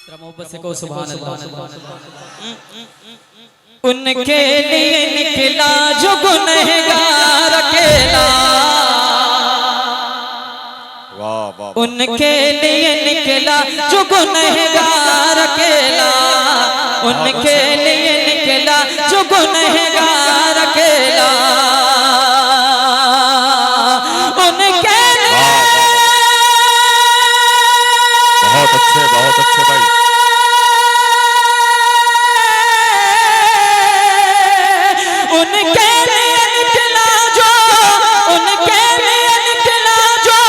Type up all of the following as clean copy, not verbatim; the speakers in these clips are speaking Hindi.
मोहब्बत से को सुभान अल्लाह। उनके लिए निकला जो गुनहगार अकेला, उनके लिए निकला जो गुनहगार अकेला, उनके लिए निकला जो गुनहगार अकेला, उनके बहुत अच्छे भाई। उनके लिए निकला जो, उनके लिए निकला जो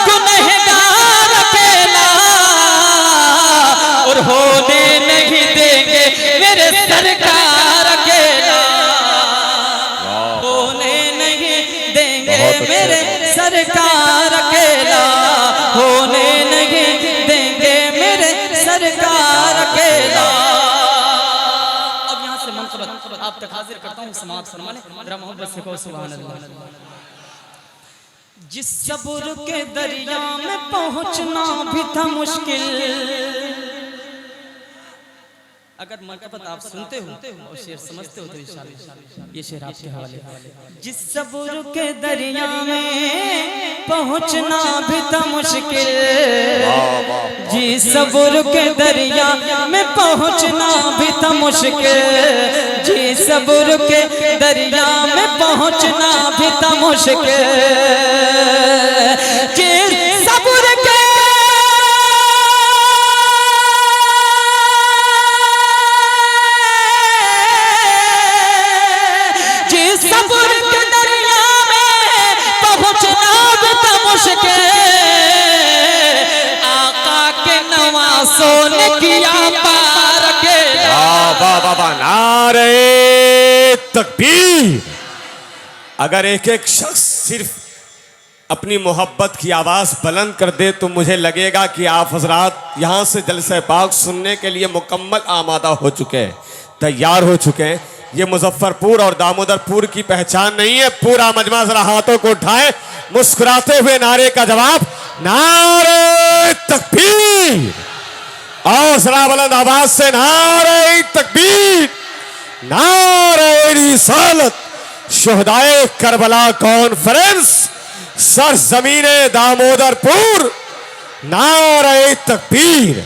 गुनहगार अकेला, और होने नहीं देंगे मेरे सरकार अकेला, होने नहीं देंगे मेरे सरकार अकेला, होने नहीं देंगे मेरे सरकार अकेला। अब यहाँ से मंकबत आप तक हाजिर करता हूँ, समाप्त फरमाने जरा मोहब्बत से कहो सुभान अल्लाह। जिस सब्र के दरिया में पहुँचना भी था मुश्किल, अगर मंकबत आप सुनते हो और शेर समझते हो तो इंशाअल्लाह ये शेर आपके हवाले। जिस सब्र के दरिया में पहुँचना भी था मुश्किल, जिस सब्र के दरिया में पहुँचना भी था मुश्किल, जिस सब्र के दरिया में पहुँचना भी था मुश्किल, जिस सब्र के सब्र के दरिया में पहुँचना भी था मुश्किल, आका के नवासों ने किया पार अकेला। बाबा नारे तकबीर। अगर एक एक शख्स सिर्फ अपनी मोहब्बत की आवाज़ बुलंद कर दे तो मुझे लगेगा कि आप हजरात यहाँ से जलसे पाक सुनने के लिए मुकम्मल आमादा हो चुके हैं, तैयार हो चुके हैं। ये मुजफ्फरपुर और दामोदरपुर की पहचान नहीं है। पूरा मजमा जरा हाथों को उठाए, मुस्कुराते हुए नारे का जवाब, नारे तकबीर। और जरा बुलंद आवाज से नारे तकबीर, नारे रिसालत। शुहदाए करबला कॉन्फ्रेंस सरजमीने दामोदरपुर, नारे तकबीर,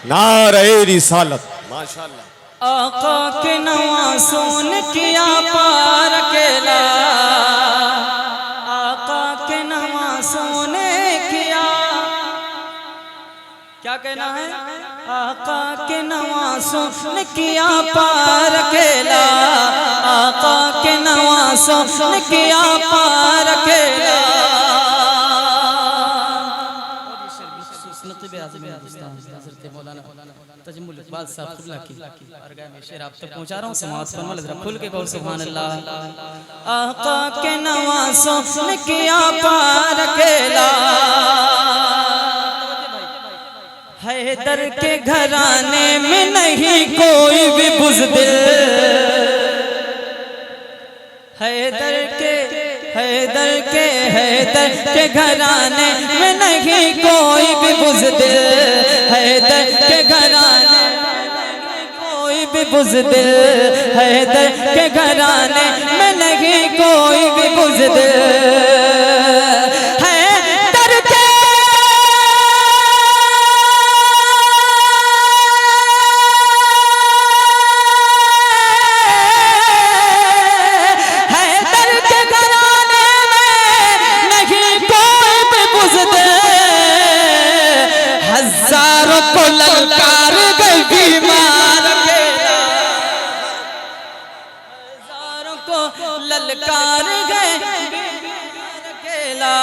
नारे रिसालत। माशाअल्लाह। आका के नवासों ने किया पार अकेला, आका के नवासों ने किया, क्या कहना है? आका के नवासों ने किया पार अकेला, आका के नवासों ने किया पार अकेला। तजम्मुल इकबाल साहब क़िबला की बारगाह में शेर आप तक पहुंचा रहा हूं, समाअत फरमाओ जरा खुल के कहो सुभान अल्लाह। आका के नवासों ने किया पार अकेला, हैदर के घराने में नहीं कोई भी बुज़दिल, हैदर के घराने में नहीं कोई भी बुज़दिल, हैदर के घराने में कोई भी बुज़दिल, हैदर के घराने में नहीं कोई भी बुज़दिल। ललकार गए बीमार अकेला, हजारों को ललकार गए बीमार अकेला,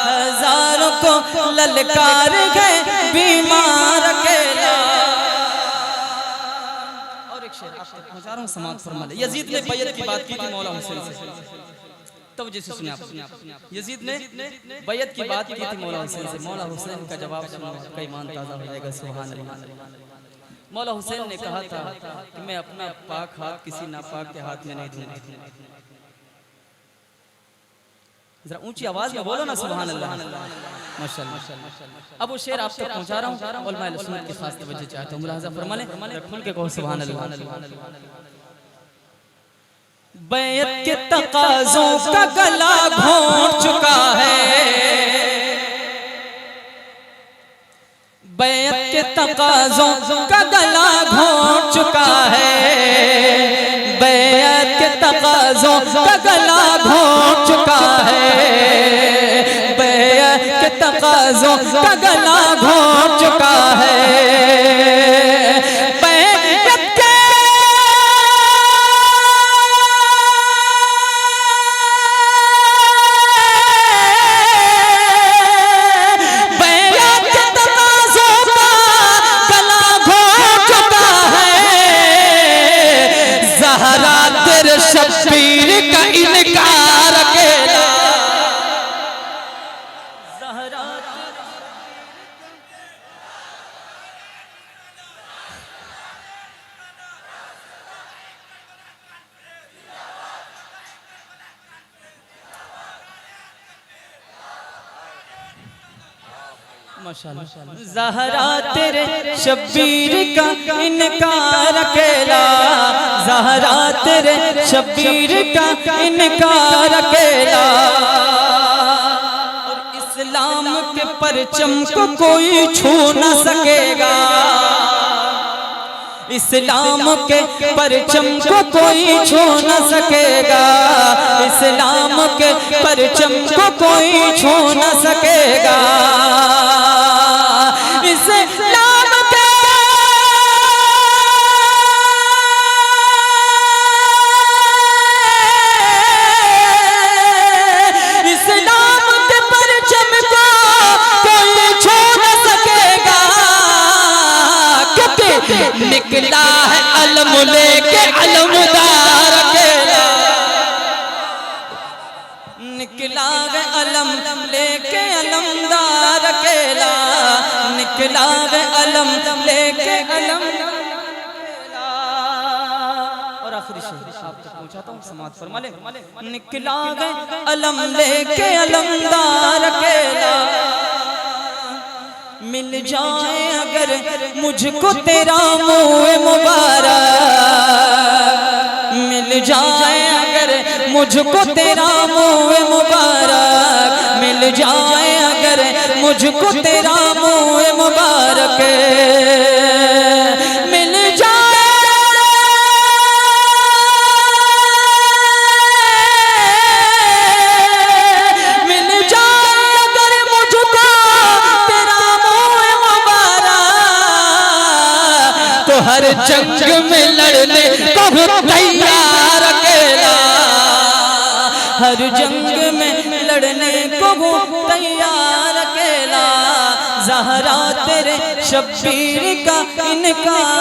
हजारों को ललकार गए बीमार अकेला। और एक शेर आप तक पहुंचा रहा हूं, समाअत फरमा ले। यजीद ने बैयत की बात की थी मौला हुसैन से, तब जैसे सुनिए आप। यजीद ने बैयत की बात की थी मौला हुसैन से, मौला हुसैन का जवाब सुनो का ईमान ताज़ा हो जाएगा। सुभान अल्लाह। मौला हुसैन ने कहा था कि मैं अपना पाक हाथ किसी नापाक के हाथ में नहीं दूंगा। जरा ऊंची आवाज में बोलो ना सुभान अल्लाह। माशाअल्लाह। अब वो शेर आप तक पहुंचा रहा हूँ और मैं सुन्नत की खास तवज्जो चाहता हूँ। मुलाहिज़ा फरमा लें, खुल के कहो सुभान अल्लाह। बैत के तकाज़ों का गला घोंट चुका है, बैत के तकाज़ों का गला घोंट चुका है, बैत के तकाज़ों का गला घोंट चुका है, बैत के तकाज़ों का गला घोंट चुका है। शब्बीर का इनकार अकेला, ज़हरा माशाअल्लाह। ज़हरा तेरे शब्बीर का इनकार अकेला, ज़हरा तेरे शब्बीर का इनकार अकेला। और इस्लाम के परचम को कोई छू न सकेगा, इस्लाम के परचम को कोई छू न सकेगा, इस्लाम के परचम को कोई छू न सकेगा। इस्लाम के इस्लाम के परचम को कोई छू न सकेगा, क्योंकि निकला है अलम लेके अलमदार अकेला, निकला है अलम लेके अलमदार अकेला, निकला है अलम लेके अलमदार अकेला। और आखिरी शेर आप तक पहुंचाता हूँ, समाअत फरमा ले। निकला है अलम लेके अलमदार अकेला, मिल जाए अगर मुझको तेरा मुँह मुबारक, मिल जाए अगर मुझको तेरा मुँह मुबारक, मिल जाए अगर मुझको तेरा मुँह मुबारक, मिल जाए मिल जाए अगर मुझको तेरा मुँह मुबारक, तो हर जंग में लड़ने को तैयार अकेला, हर जंग में लड़ने को तैयार अकेला। ज़हरा तेरे शब्बीर का इनकार